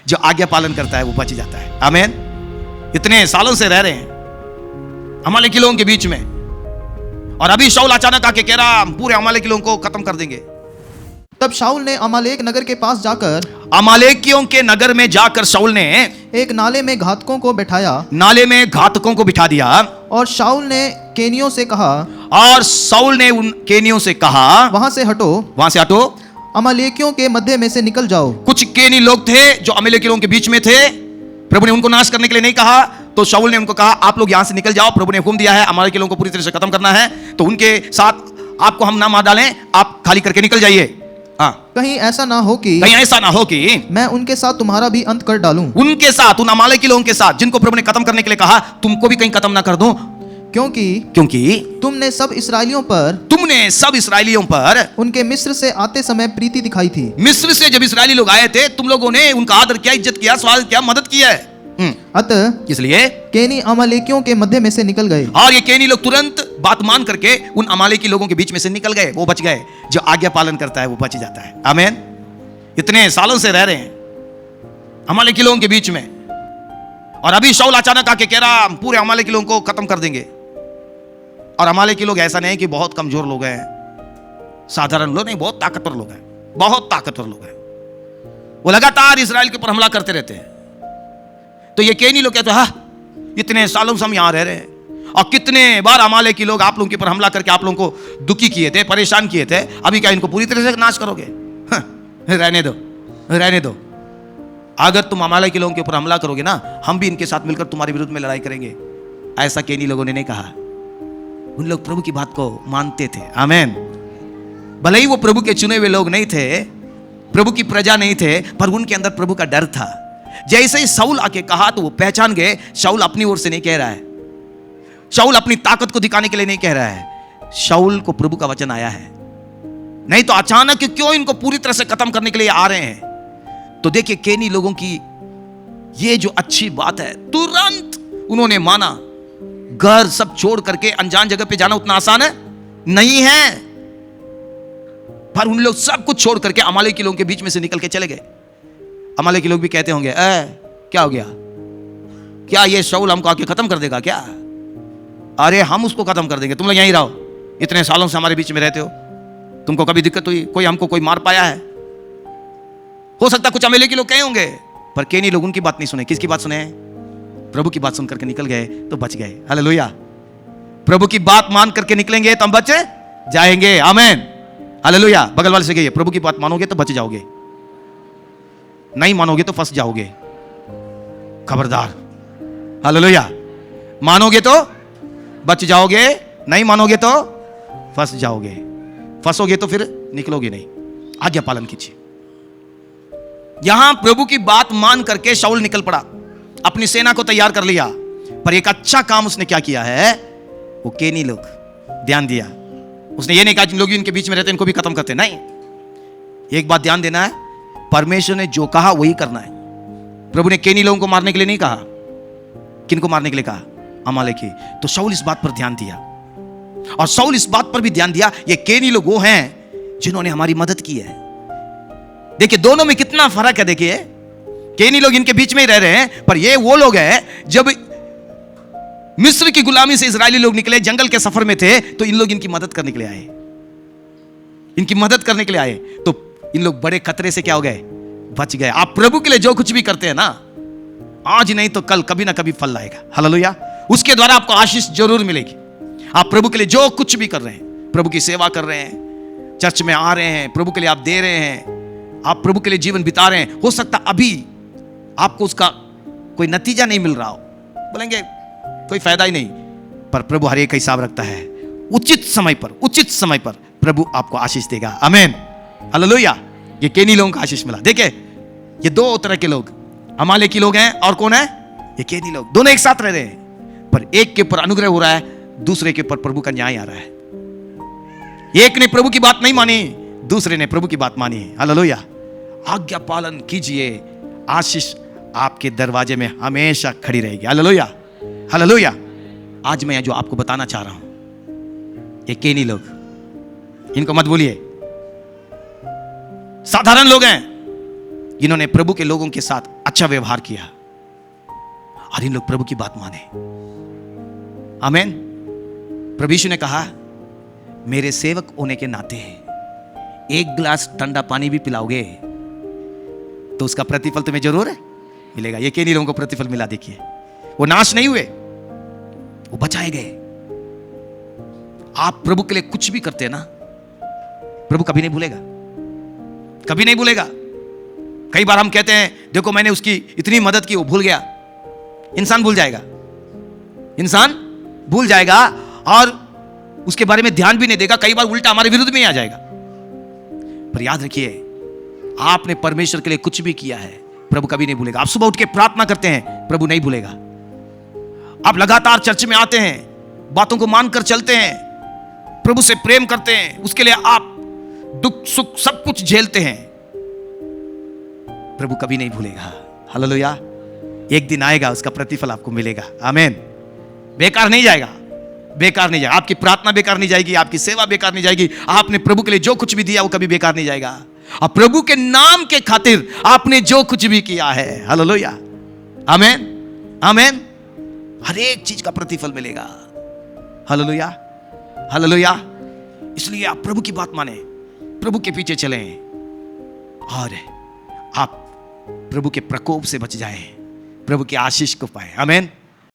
जो आज्ञा पालन करता है वो बच जाता है। आमीन। इतने सालों से रह रहे हैं अमालेकी लोगों के बीच में, और अभी शाऊल अचानक आके कह रहा हम पूरे अमालेकी लोगों को खत्म कर देंगे। तब शाऊल ने अमालेक नगर के पास जाकर अमालेकियों के नगर में जाकर शाऊल ने एक नाले में घातकों को बैठाया, नाले में घातकों को बिठा दिया, और शाऊल ने केनियों से कहा, और शाऊल ने उन केनियों से कहा वहां से हटो, वहां से हटो, अमालेकियों के मध्य में से निकल जाओ। कुछ केनी लोग थे जो अमालेकी लोगों के बीच में थे, प्रभु ने उनको नाश करने के लिए नहीं कहा, तो शाऊल ने उनको कहा आप लोग यहां से निकल जाओ, प्रभु ने हुक्म दिया है अमालेकी लोगों को पूरी तरह से खत्म करना है, तो उनके साथ आपको हम ना मार डालें, आप खाली करके निकल जाइए। कहीं ऐसा ना हो कि मैं उनके साथ तुम्हारा भी अंत कर डालूं, उनके साथ, उन अमालेकी लोगों के साथ जिनको प्रभु ने खत्म करने के लिए कहा, तुमको भी कहीं खत्म ना कर दूं, क्योंकि तुमने सब इसराइलियों पर उनके मिस्र से आते समय प्रीति दिखाई थी। मिस्र से जब इसराइली लोग आए थे तुम लोगों ने उनका आदर किया, इज्जत किया, स्वागत किया, मदद किया है। अतः इसलिए केनी अमालेकियों के मध्य में से निकल गए, और ये केनी लोग तुरंत बात मान करके उन अमालेकी लोगों के बीच में से निकल गए, वो बच गए। जो आज्ञा पालन करता है वो बच जाता है। आमीन। इतने सालों से रह रहे हैं अमालेकी लोगों के बीच में, और अभी शाऊल अचानक आके कह रहा हम पूरे अमालेकी लोगों को खत्म कर देंगे। और अमालेकी लोग ऐसा नहीं कि बहुत कमजोर लोग हैं, साधारण लोग नहीं, बहुत ताकतवर लोग हैं, बहुत ताकतवर लोग हैं। वो लगातार इजराइल के ऊपर हमला करते रहते हैं। तो ये केनी लोग कहते हैं हाँ इतने सालों से हम यहां रह रहे हैं, और कितने बार अमालेकी लोग आप लोगों के ऊपर हमला करके आप लोगों को दुखी किए थे, परेशान किए थे, अभी क्या इनको पूरी तरह से नाश करोगे? रहने दो, रहने दो। अगर तुम अमालेकी लोगों के ऊपर हमला करोगे ना, हम भी इनके साथ मिलकर तुम्हारे विरुद्ध में लड़ाई करेंगे। ऐसा केनी लोगों ने नहीं कहा। उन लोग प्रभु की बात को मानते थे। आमीन। भले ही वो प्रभु के चुने हुए लोग नहीं थे, प्रभु की प्रजा नहीं थे, पर उनके अंदर प्रभु का डर था। जैसे ही शाऊल आके कहा तो वो पहचान गए शाऊल अपनी ओर से नहीं कह रहा है, शाऊल अपनी ताकत को दिखाने के लिए नहीं कह रहा है, शाऊल को प्रभु का वचन आया है। नहीं तो अचानक क्यों इनको पूरी तरह से खत्म करने के लिए आ रहे हैं? तो देखिए केनी लोगों की ये जो अच्छी बात है, तुरंत उन्होंने माना। घर सब छोड़ करके अनजान जगह पे जाना उतना आसान है नहीं है, पर उन लोग सब कुछ छोड़ करके अमालेकी लोगों के बीच में से निकल के चले गए। अमालेकी लोग भी कहते होंगे क्या हो गया, क्या ये शाऊल हमको आके खत्म कर देगा क्या? अरे हम उसको खत्म कर देंगे, तुम लोग यहीं रहो, इतने सालों से हमारे बीच में रहते हो, तुमको कभी दिक्कत हुई? कोई हमको कोई मार पाया है? हो सकता कुछ अमालेकी लोग कहे होंगे, पर केनी लोग उनकी बात नहीं सुने। किसकी बात सुने? प्रभु की बात सुन करके निकल गए तो बच गए। हालेलुया। प्रभु की बात मान करके निकलेंगे तो हम बच जाएंगे। आमीन। हालेलुया। बगल वाले से कहिए प्रभु की बात मानोगे तो बच जाओगे, नहीं मानोगे तो फंस जाओगे। खबरदार। हालेलुया। मानोगे तो बच जाओगे, नहीं मानोगे तो फंस जाओगे। फंसोगे तो फिर निकलोगे नहीं। आज्ञा पालन कीजिए। यहां प्रभु की बात मान करके शाऊल निकल पड़ा, अपनी सेना को तैयार कर लिया, पर एक अच्छा काम उसने क्या किया है? वो केनी लोग ध्यान दिया। उसने ये नहीं कहा जिन लोग इनके बीच में रहते इनको भी खत्म करते, नहीं। एक बात ध्यान देना है, परमेश्वर ने जो कहा वही करना है। प्रभु ने केनी लोगों को मारने के लिए नहीं कहा। किनको मारने के लिए कहा? अमालेकी। तो शाऊल इस बात पर ध्यान दिया, और शाऊल इस बात पर भी ध्यान दिया ये केनी लोग वो हैं जिन्होंने हमारी मदद की है। देखिए दोनों में कितना फर्क है। देखिए केनी लोग इनके बीच में ही रह रहे हैं, पर ये वो लोग हैं जब मिस्र की गुलामी से इजरायली लोग निकले, जंगल के सफर में थे, तो इन लोग इनकी मदद करने के लिए आए, इनकी मदद करने के लिए आए। तो इन लोग बड़े खतरे से क्या हो गए? बच गए। आप प्रभु के लिए जो कुछ भी करते हैं ना, आज नहीं तो कल कभी ना कभी फल लाएगा। हालेलुया। उसके द्वारा आपको आशीष जरूर मिलेगी। आप प्रभु के लिए जो कुछ भी कर रहे हैं, प्रभु की सेवा कर रहे हैं, चर्च में आ रहे हैं, प्रभु के लिए आप दे रहे हैं, आप प्रभु के लिए जीवन बिता रहे हैं, हो सकता अभी आपको उसका कोई नतीजा नहीं मिल रहा हो, बोलेंगे कोई फायदा ही नहीं, पर प्रभु हर एक का हिसाब रखता है। उचित समय पर प्रभु आपको आशीष देगा। आमीन। हालेलुया। ये केनी लोगों को आशीष मिला। देखिए ये दो तरह के लोग, अमालेकी लोग हैं और कौन है? ये केनी लोग। दोनों एक साथ रह रहे हैं, पर एक के ऊपर अनुग्रह हो रहा है, दूसरे के ऊपर प्रभु का न्याय आ रहा है। एक ने प्रभु की बात नहीं मानी, दूसरे ने प्रभु की बात मानी। हालेलुया। आज्ञा पालन कीजिए, आशीष आपके दरवाजे में हमेशा खड़ी रहेगी। हालेलुया। हालेलुया। आज मैं जो आपको बताना चाह रहा हूं, ये केनी लोग, इनको मत भूलिए। साधारण लोग हैं, इन्होंने प्रभु के लोगों के साथ अच्छा व्यवहार किया और इन लोग प्रभु की बात माने। आमीन। प्रभु यीशु ने कहा, मेरे सेवक होने के नाते एक गिलास ठंडा पानी भी पिलाओगे तो उसका प्रतिफल तुम्हें जरूर मिलेगा। ये किन लोगों को प्रतिफल मिला? देखिए, वो नाश नहीं हुए, वो बचाए गए। आप प्रभु के लिए कुछ भी करते हैं ना, प्रभु कभी नहीं भूलेगा, कभी नहीं भूलेगा। कई बार हम कहते हैं, देखो मैंने उसकी इतनी मदद की, वो भूल गया। इंसान भूल जाएगा, इंसान भूल जाएगा और उसके बारे में ध्यान भी नहीं देगा। कई बार उल्टा हमारे विरुद्ध में ही आ जाएगा। पर याद रखिए, आपने परमेश्वर के लिए कुछ भी किया है, प्रभु कभी नहीं भूलेगा। आप सुबह उठ के प्रार्थना करते हैं, प्रभु नहीं भूलेगा। आप लगातार चर्च में आते हैं, बातों को मानकर चलते हैं, प्रभु से प्रेम करते हैं, उसके लिए आप दुख सुख सब कुछ झेलते हैं, प्रभु कभी नहीं भूलेगा। हालेलुया। एक दिन आएगा, उसका प्रतिफल आपको मिलेगा। आमीन। बेकार नहीं जाएगा, बेकार नहीं जाएगा। आपकी प्रार्थना बेकार नहीं जाएगी, आपकी सेवा बेकार नहीं जाएगी। आपने प्रभु के लिए जो कुछ भी दिया वो कभी बेकार नहीं जाएगा। और प्रभु के नाम के खातिर आपने जो कुछ भी किया है, हालेलुया, आमीन, आमीन, हर एक चीज का प्रतिफल मिलेगा। Hallelujah, hallelujah. इसलिए आप प्रभु की बात माने, प्रभु के पीछे चलें और आप प्रभु के प्रकोप से बच जाएं, प्रभु की आशीष को पाएं। आमीन।